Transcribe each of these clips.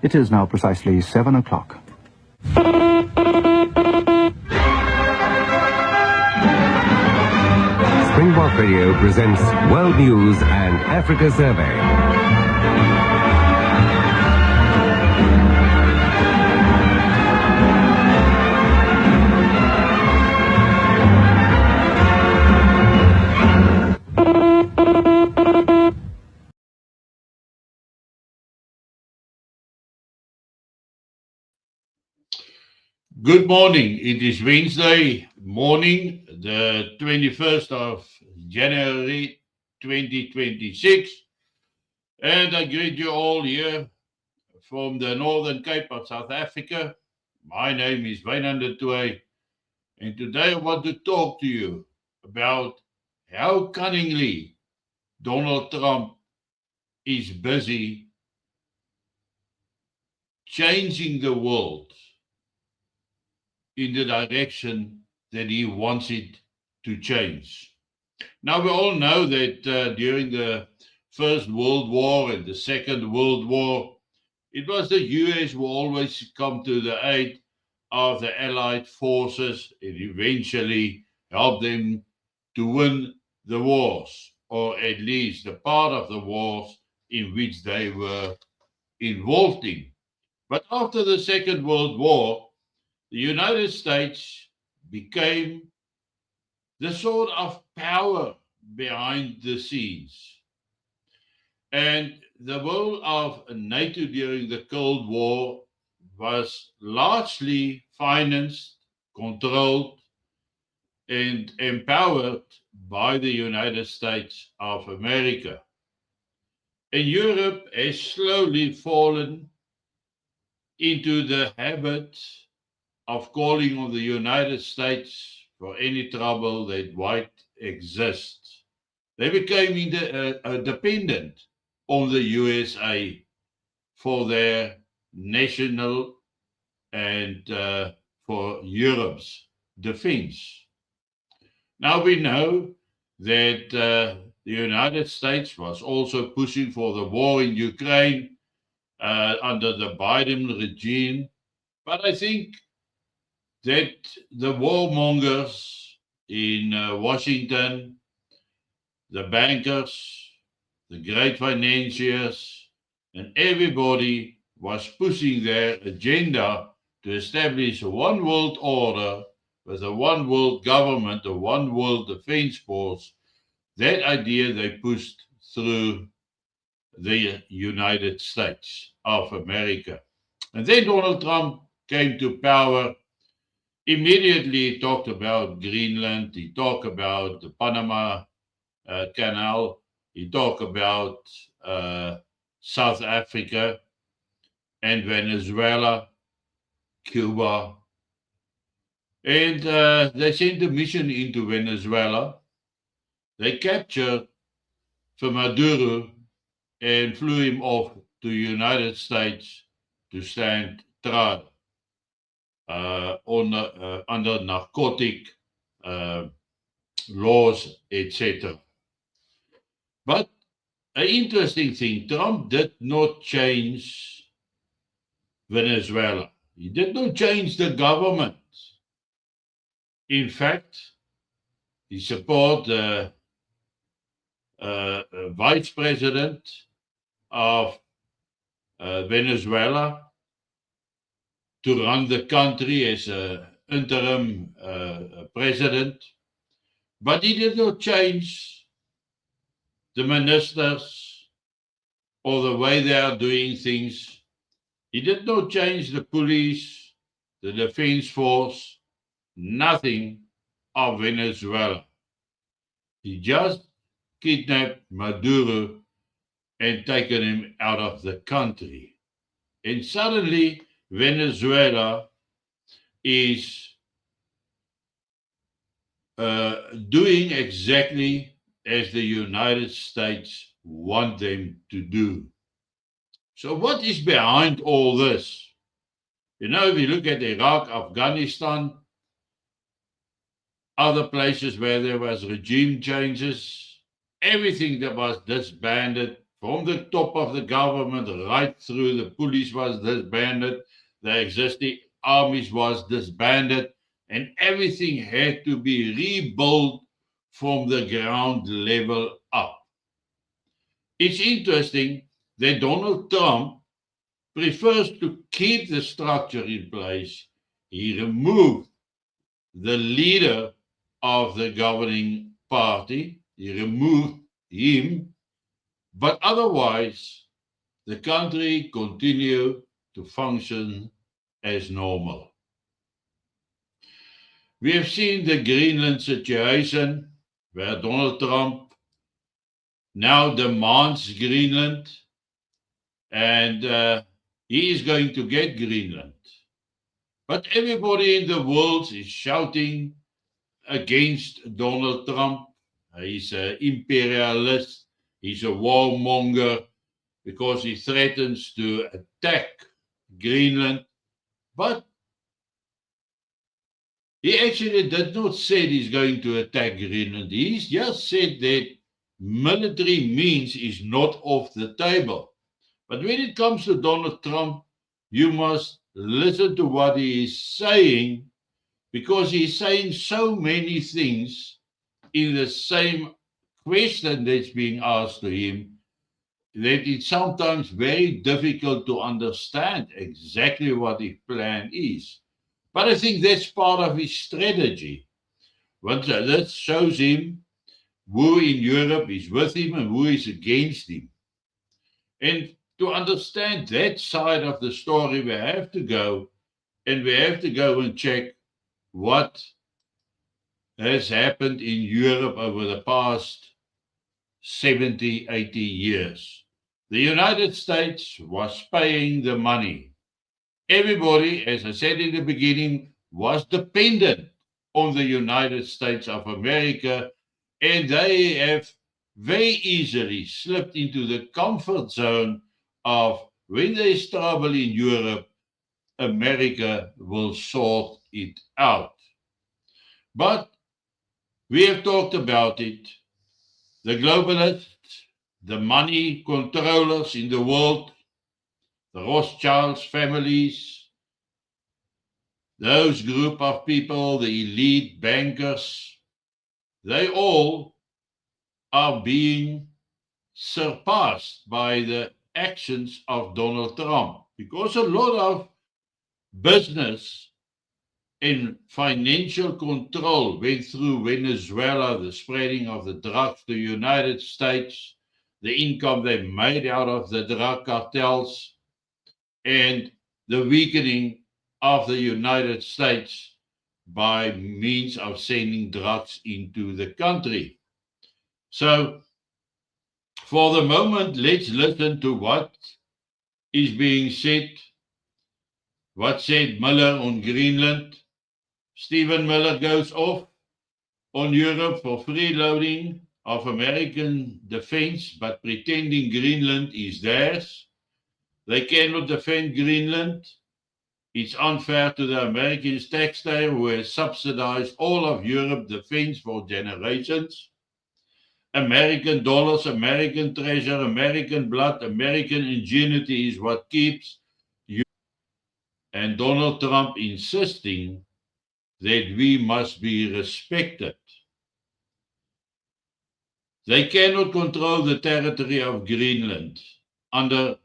It is now precisely 7 o'clock. Springbok Radio presents World News and Africa Survey. Good morning. It is Wednesday morning, the 21st of January 2026, and I greet you all here from the Northern Cape of South Africa. My name is Wynand de Tooy, and today I want to talk to you about how cunningly Donald Trump is busy changing the world in the direction that he wants it to change. Now, we all know that during the First World War and the Second World War, it was the US who always come to the aid of the Allied forces and eventually help them to win the wars, or at least the part of the wars in which they were involved in. But after the Second World War, the United States became the sort of power behind the scenes. And the role of NATO during the Cold War was largely financed, controlled, and empowered by the United States of America. And Europe has slowly fallen into the habit of calling on the United States for any trouble that might exist. They became dependent on the USA for their national and for Europe's defense. Now we know that the United States was also pushing for the war in Ukraine under the Biden regime, but I think that the warmongers in Washington, the bankers, the great financiers, and everybody was pushing their agenda to establish a one world order with a one world government, a one world defense force. That idea they pushed through the United States of America. And then Donald Trump came to power. Immediately he talked about Greenland, he talked about the Panama Canal, he talked about South Africa and Venezuela, Cuba. And they sent a mission into Venezuela. They captured Maduro and flew him off to the United States to stand trial. Under narcotic laws, etc. But an interesting thing, Trump did not change Venezuela. He did not change the government. In fact, he supported the vice president of Venezuela to run the country as an interim president, but he did not change the ministers or the way they are doing things. He did not change the police, the defense force, nothing of Venezuela. He just kidnapped Maduro and taken him out of the country. And suddenly, Venezuela is doing exactly as the United States want them to do. So what is behind all this? You know, if you look at Iraq, Afghanistan, other places where there was regime changes, everything that was disbanded from the top of the government right through. The police was disbanded, the existing armies was disbanded, and everything had to be rebuilt from the ground level up. It's interesting that Donald Trump prefers to keep the structure in place. He removed the leader of the governing party, he removed him, but otherwise, the country continued to function as normal. We have seen the Greenland situation where Donald Trump now demands Greenland, and he is going to get Greenland. But everybody in the world is shouting against Donald Trump. He's an imperialist, he's a warmonger because he threatens to attack Greenland. But he actually did not say he's going to attack Greenland. He's just said that military means is not off the table. But when it comes to Donald Trump, you must listen to what he is saying, because he's saying so many things in the same question that's being asked to him that it's sometimes very difficult to understand exactly what his plan is. But I think that's part of his strategy. But that shows him who in Europe is with him and who is against him. And to understand that side of the story, we have to go and check what has happened in Europe over the past 70, 80 years. The United States was paying the money. Everybody, as I said in the beginning, was dependent on the United States of America, and they have very easily slipped into the comfort zone of when there's trouble in Europe, America will sort it out. But we have talked about it. The globalists, the money controllers in the world, the Rothschilds families, those group of people, the elite bankers, they all are being surpassed by the actions of Donald Trump, because a lot of business and financial control went through Venezuela, the spreading of the drugs to the United States, the income they made out of the drug cartels, and the weakening of the United States by means of sending drugs into the country. So, for the moment, let's listen to what is being said. What said Miller on Greenland? Stephen Miller goes off on Europe for freeloading of American defense, but pretending Greenland is theirs. They cannot defend Greenland. It's unfair to the American taxpayer who has subsidized all of Europe's defense for generations. American dollars, American treasure, American blood, American ingenuity is what keeps you. And Donald Trump insisting that we must be respected. They cannot control the territory of Greenland under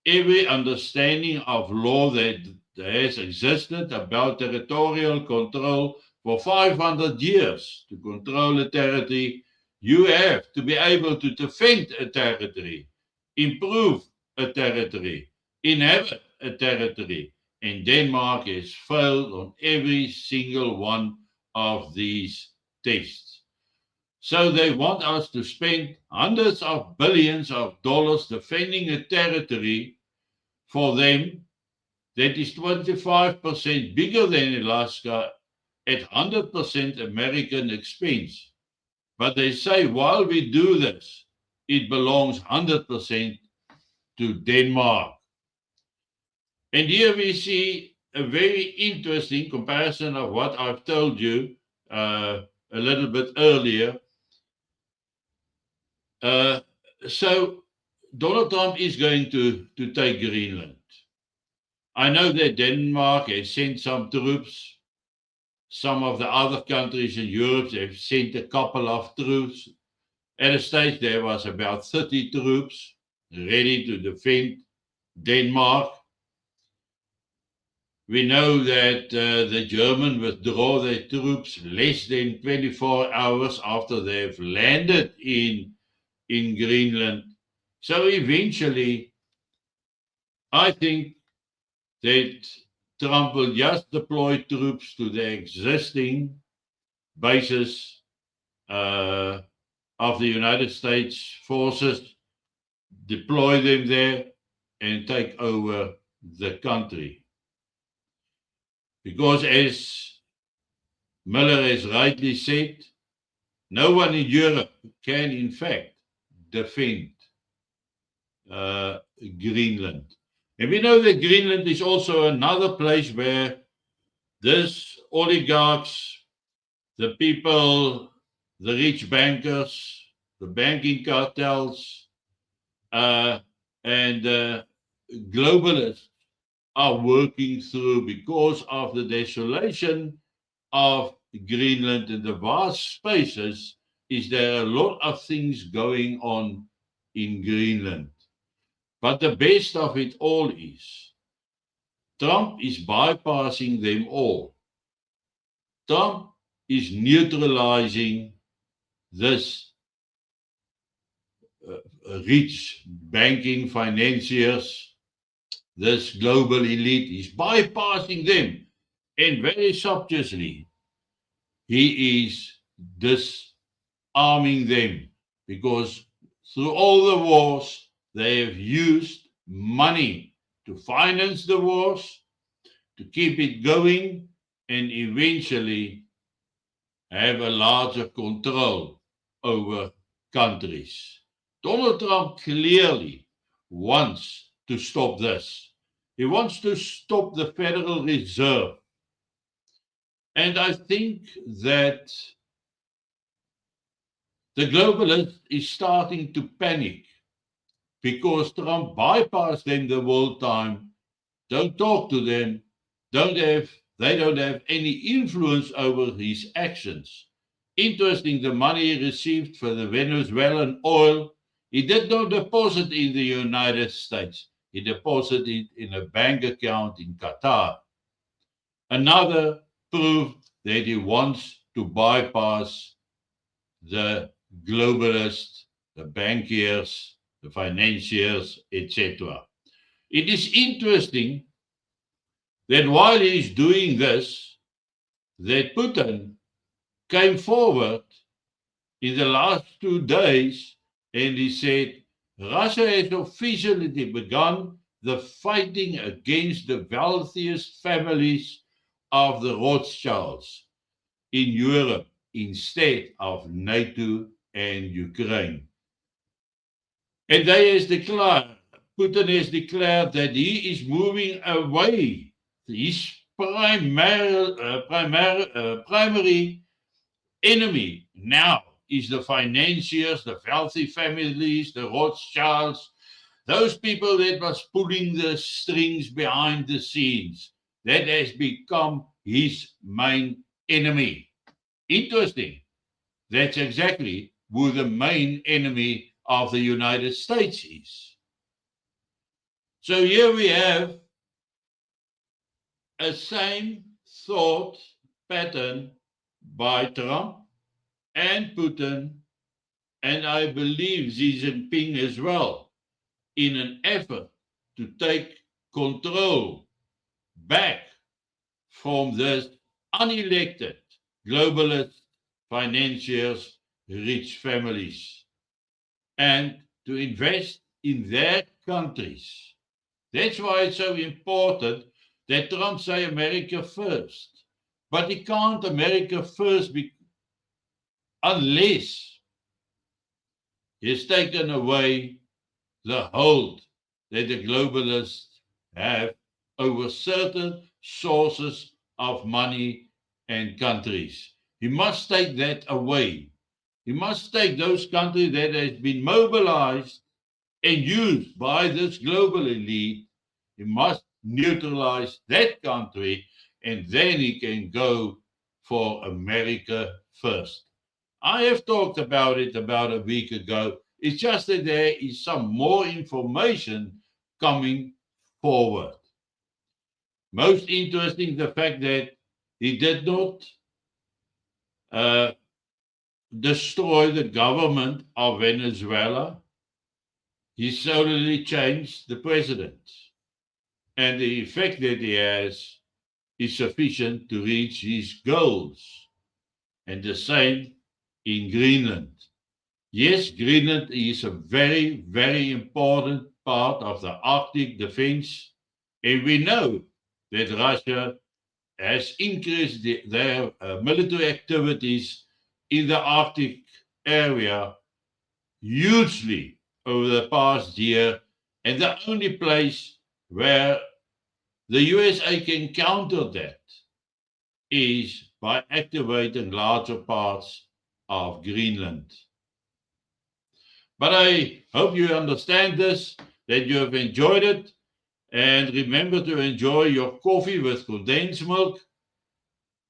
every understanding of law that has existed about territorial control for 500 years. To control a territory, you have to be able to defend a territory, improve a territory, inhabit a territory. And Denmark has failed on every single one of these tests. So they want us to spend hundreds of billions of dollars defending a territory for them that is 25% bigger than Alaska at 100% American expense. But they say while we do this, it belongs 100% to Denmark. And here we see a very interesting comparison of what I've told you a little bit earlier. So Donald Trump is going to take Greenland. I know that Denmark has sent some troops. Some of the other countries in Europe have sent a couple of troops. At a stage, there was about 30 troops ready to defend Denmark. We know that the Germans withdraw their troops less than 24 hours after they've landed in Greenland. So eventually, I think that Trump will just deploy troops to the existing bases of the United States forces, deploy them there, and take over the country. Because as Miller has rightly said, no one in Europe can, in fact, defend Greenland. And we know that Greenland is also another place where these oligarchs, the people, the rich bankers, the banking cartels, and globalists are working through because of the desolation of Greenland and the vast spaces. Is there a lot of things going on in Greenland? But the best of it all is Trump is bypassing them all. Trump is neutralizing this rich banking financiers, this global elite. He's bypassing them. And very subtly, he is disarming them because through all the wars, they have used money to finance the wars, to keep it going, and eventually have a larger control over countries. Donald Trump clearly wants to stop this. He wants to stop the Federal Reserve. And I think that the globalist is starting to panic because Trump bypassed them the whole time, don't talk to them, they don't have any influence over his actions. Interesting, the money he received for the Venezuelan oil, he did not deposit in the United States. He deposited it in a bank account in Qatar. Another proof that he wants to bypass the globalists, the bankiers, the financiers, etc. It is interesting that while he's doing this, that Putin came forward in the last 2 days and he said, Russia has officially begun the fighting against the wealthiest families of the Rothschilds in Europe instead of NATO and Ukraine. And Putin has declared that he is moving away. His primary enemy now is the financiers, the wealthy families, the Rothschilds, those people that was pulling the strings behind the scenes. That has become his main enemy. Interesting. That's exactly who the main enemy of the United States is. So here we have a same thought pattern by Trump and Putin, and I believe Xi Jinping as well, in an effort to take control back from this unelected globalist financiers, rich families, and to invest in their countries. That's why it's so important that Trump say America first. But he can't America first unless he's taken away the hold that the globalists have over certain sources of money and countries. He must take that away. He must take those countries that have been mobilized and used by this global elite, he must neutralize that country, and then he can go for America first. I have talked about it about a week ago. It's just that there is some more information coming forward. Most interesting, the fact that he did not uh, destroy the government of Venezuela. He solely changed the president. And the effect that he has is sufficient to reach his goals. And the same in Greenland. Yes, Greenland is a very, very important part of the Arctic defense. And we know that Russia has increased their military activities in the Arctic area hugely over the past year. And the only place where the USA can counter that is by activating larger parts of Greenland. But I hope you understand this, that you have enjoyed it. And remember to enjoy your coffee with condensed milk.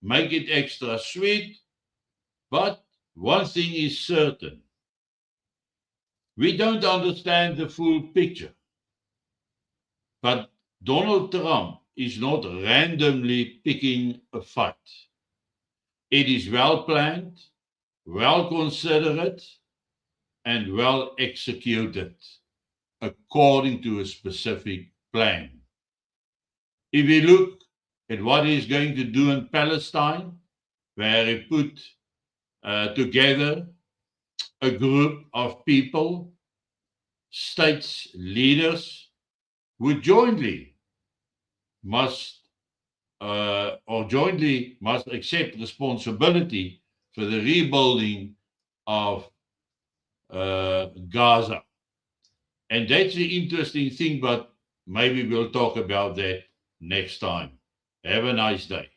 Make it extra sweet. But one thing is certain. We don't understand the full picture. But Donald Trump is not randomly picking a fight. It is well planned, well considered, and well executed according to a specific plan. If we look at what he's going to do in Palestine, where he put together a group of people, states leaders, who jointly must accept responsibility for the rebuilding of Gaza. And that's the interesting thing, but maybe we'll talk about that next time. Have a nice day.